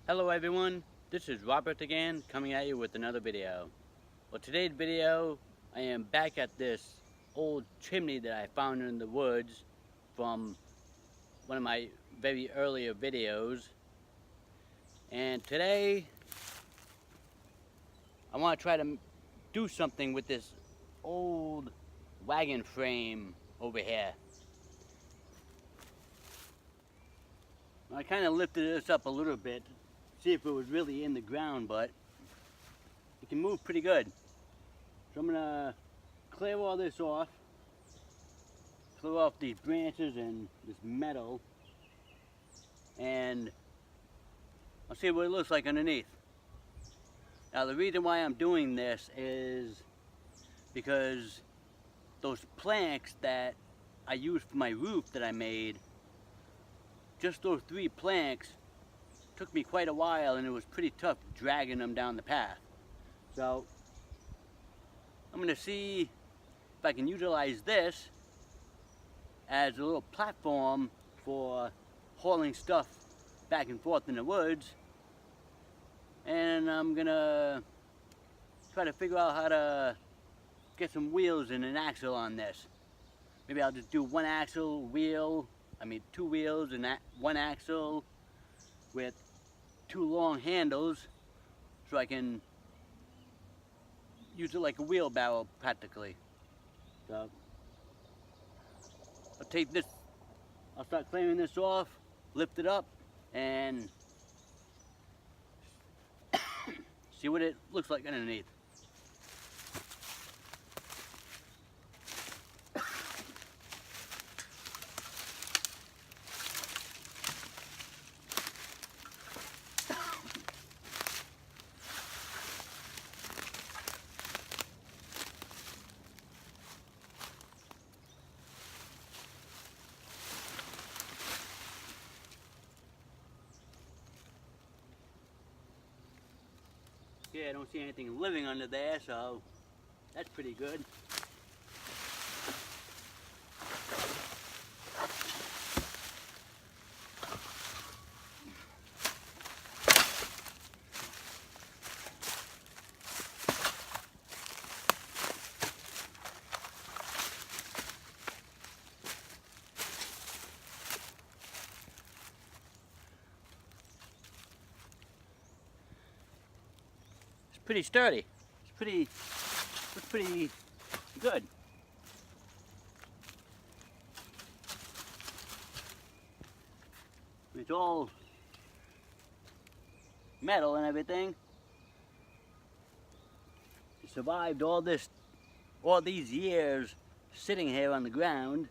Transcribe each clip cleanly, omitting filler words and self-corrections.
Hello everyone, this is Robert again, coming at you with another video. Well, today's video, I am back at this old chimney that I found in the woods from one of my very earlier videos. And today, I want to try to do something with this old wagon frame over here. I kind of lifted this up a little bit, see if it was really in the ground, but it can move pretty good. So I'm gonna clear all this off, clear off these branches and this metal, and I'll see what it looks like underneath. Now the reason why I'm doing this is because those planks that I used for my roof that I made, just those 3 planks took me quite a while, and it was pretty tough dragging them down the path. So I'm going to see if I can utilize this as a little platform for hauling stuff back and forth in the woods, and I'm going to try to figure out how to get some wheels and an axle on this. Maybe I'll just do 1 axle wheel, 2 wheels and 1 axle with 2 long handles, so I can use it like a wheelbarrow practically. So I'll take this, I'll start clearing this off, lift it up, and see what it looks like underneath. Yeah, I don't see anything living under there, so that's pretty good. Pretty sturdy. It's pretty good. It's all metal and everything. It survived all these years sitting here on the ground.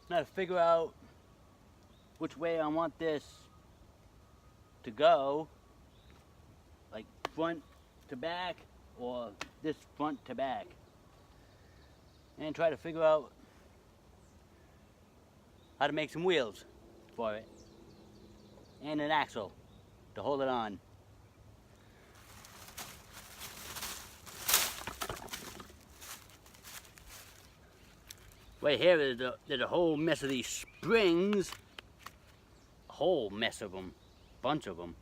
Now to figure out which way I want this to go, like front to back or this front to back, and try to figure out how to make some wheels for it and an axle to hold it on. Right here there's a whole mess of these springs, a whole mess of them, bunch of them.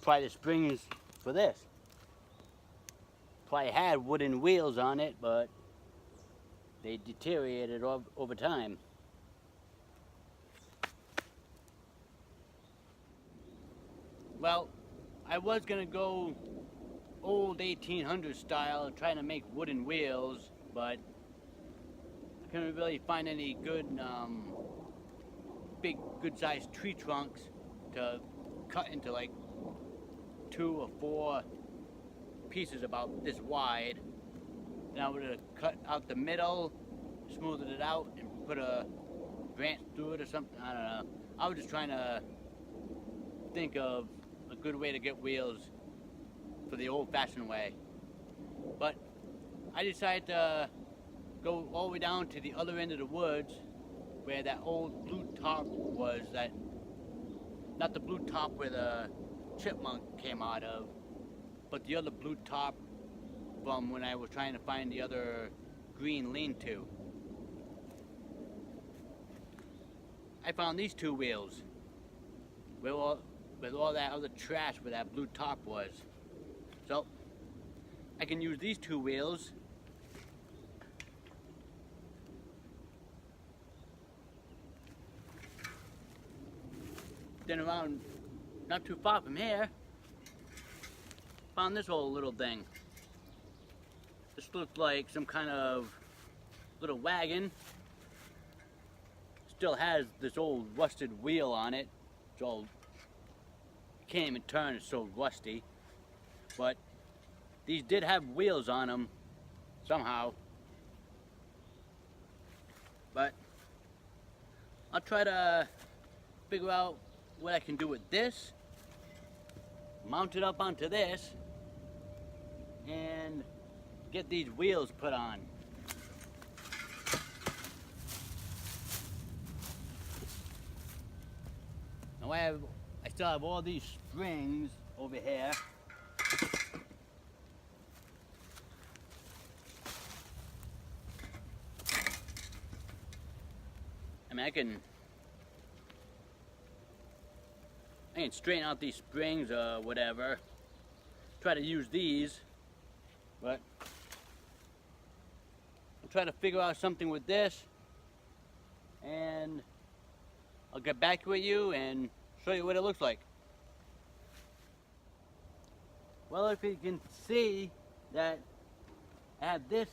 Probably the springs for this. Probably had wooden wheels on it, but they deteriorated over time. Well, I was gonna go old 1800s style, trying to make wooden wheels, but I couldn't really find any good big good sized tree trunks to cut into like 2 or 4 pieces about this wide. Then I would have cut out the middle, smoothed it out, and put a branch through it or something. I don't know. I was just trying to think of a good way to get wheels for the old-fashioned way. But I decided to go all the way down to the other end of the woods where that old blue top was, that, not the blue top where the chipmunk came out of, but the other blue top from when I was trying to find the other green lean-to. I found these 2 wheels with all that other trash where that blue top was. So I can use these 2 wheels then around not too far from here found this whole little thing. This looked like some kind of little wagon. Still has this old rusted wheel on it. It's all, can't even turn, it's so rusty. But these did have wheels on them somehow. But I'll try to figure out what I can do with this, mount it up onto this, and get these wheels put on. Now I still have all these springs over here. I mean, I can straighten out these springs or whatever. Try to use these, but I'll try to figure out something with this, and I'll get back with you and show you what it looks like. Well, if you can see that I have this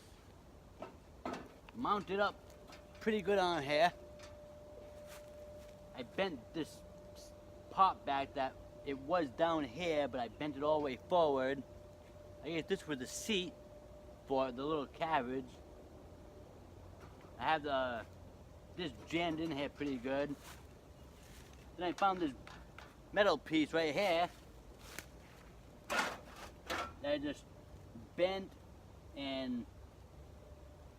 mounted up pretty good on here. I bent this part back that it was down here, but I bent it all the way forward. I guess this was the seat for the little carriage. I have this jammed in here pretty good. Then I found this metal piece right here that I just bent, and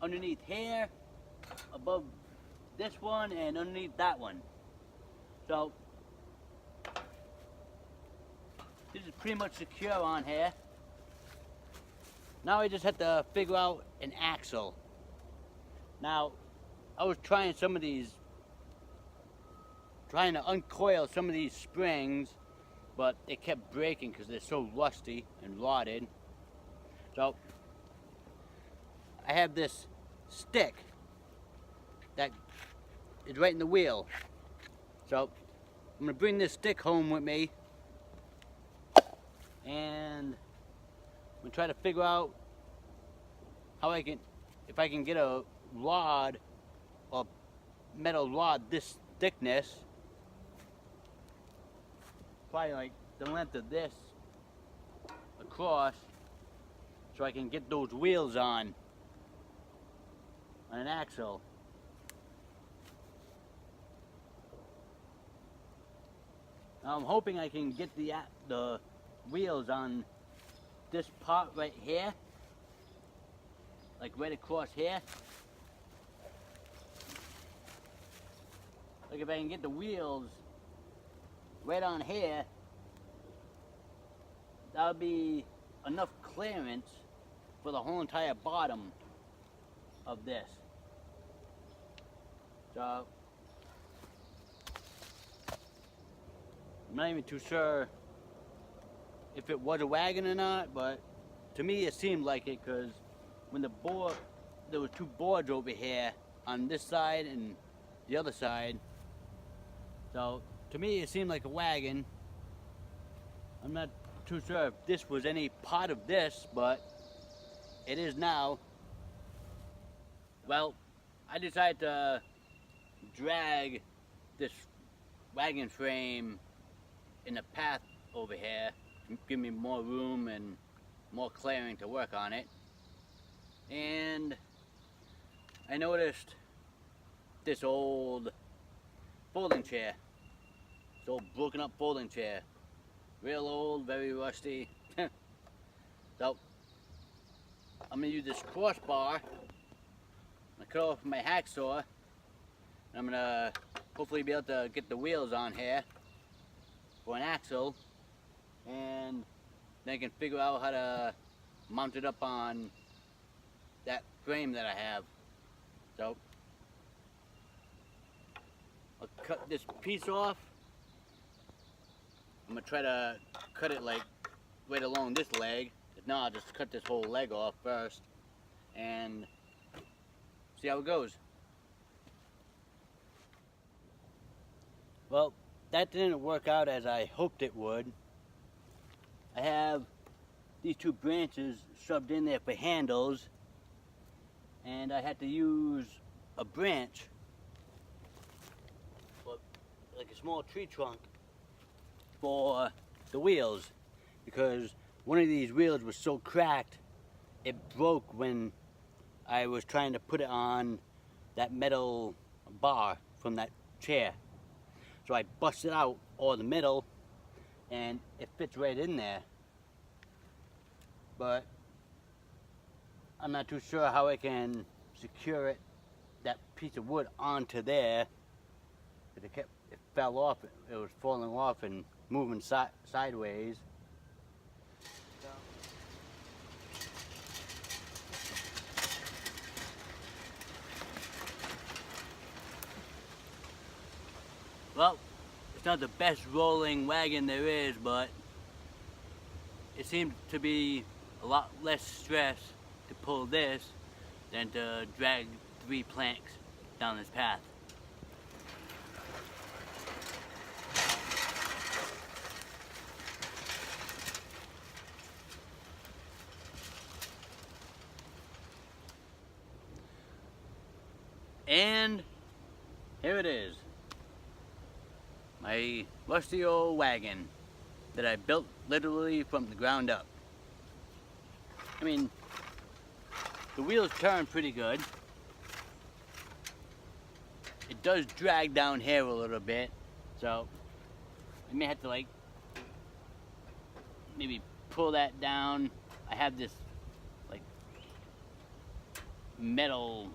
underneath here, above this one, and underneath that one. So this is pretty much secure on here. Now I just have to figure out an axle. Now, I was trying to uncoil some of these springs, but they kept breaking because they're so rusty and rotted. So I have this stick that is right in the wheel. So I'm gonna bring this stick home with me, and I'm gonna try to figure out how if I can get a rod, or metal rod this thickness, probably like the length of this across, so I can get those wheels on an axle. Now I'm hoping I can get the wheels on this part right here, like right across here. Like if I can get the wheels right on here, that'll be enough clearance for the whole entire bottom of this. So I'm not even too sure if it was a wagon or not, but to me it seemed like it, because when there were 2 boards over here on this side and the other side. So to me it seemed like a wagon. I'm not too sure if this was any part of this, but it is now. Well, I decided to drag this wagon frame in the path over here give me more room and more clearing to work on it. And I noticed this old folding chair. This old broken up folding chair. Real old, very rusty. So I'm gonna use this crossbar. I'm gonna cut off my hacksaw. And I'm gonna hopefully be able to get the wheels on here for an axle. And then I can figure out how to mount it up on that frame that I have. So I'll cut this piece off. I'm gonna try to cut it like right along this leg. If not, I'll just cut this whole leg off first and see how it goes. Well, that didn't work out as I hoped it would. I have these two branches shoved in there for handles, and I had to use a branch, like a small tree trunk, for the wheels, because one of these wheels was so cracked it broke when I was trying to put it on that metal bar from that chair. So I busted out all the metal and it fits right in there, but I'm not too sure how I can secure it, that piece of wood, onto there. It fell off. It was falling off and moving sideways. Well, it's not the best rolling wagon there is, but it seemed to be a lot less stress to pull this than to drag 3 planks down this path. And here it is. My rusty old wagon that I built literally from the ground up. I mean, the wheels turn pretty good. It does drag down here a little bit, so I may have to like maybe pull that down. I have this like metal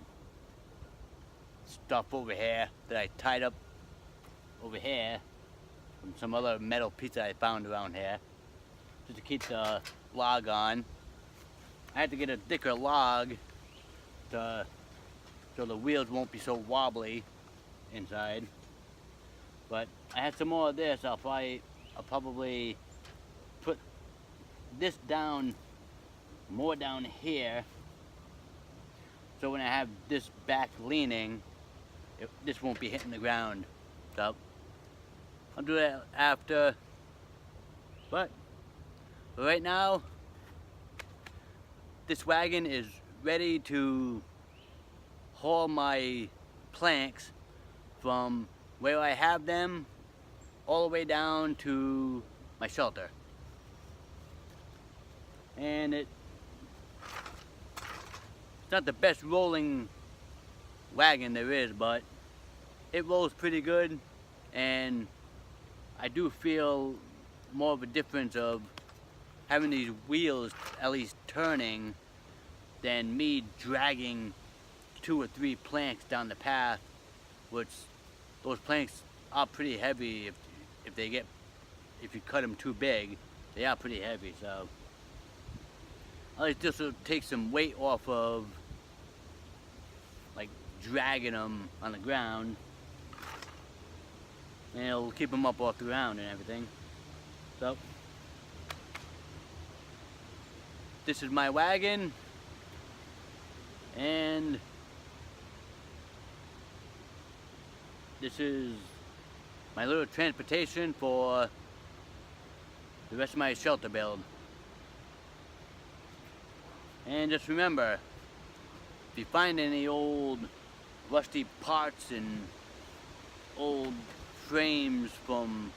stuff over here that I tied up over here from some other metal piece that I found around here, just to keep the log on. I had to get a thicker log so the wheels won't be so wobbly inside. But I had some more of this. I'll probably put this down more down here, so when I have this back leaning, this won't be hitting the ground. So I'll do that after, but right now this wagon is ready to haul my planks from where I have them all the way down to my shelter. And it's not the best rolling wagon there is, but it rolls pretty good, and I do feel more of a difference of having these wheels at least turning than me dragging 2 or 3 planks down the path, which those planks are pretty heavy if you cut them too big. They are pretty heavy, so at least this will take some weight off of like dragging them on the ground, and it'll keep them up off the ground and everything. So this is my wagon, and this is my little transportation for the rest of my shelter build. And just remember, if you find any old rusty parts and old frames from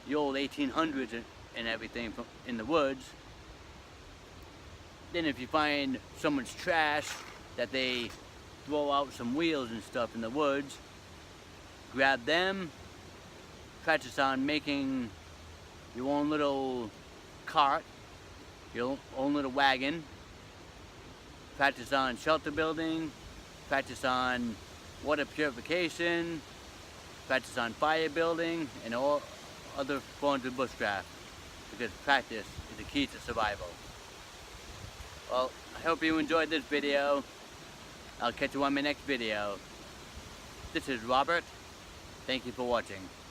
the old 1800s and everything in the woods. Then if you find someone's trash that they throw out some wheels and stuff in the woods, grab them, practice on making your own little cart, your own little wagon, practice on shelter building, practice on water purification, practice on fire building, and all other forms of bushcraft, because practice is the key to survival. Well, I hope you enjoyed this video. I'll catch you on my next video. This is Robert. Thank you for watching.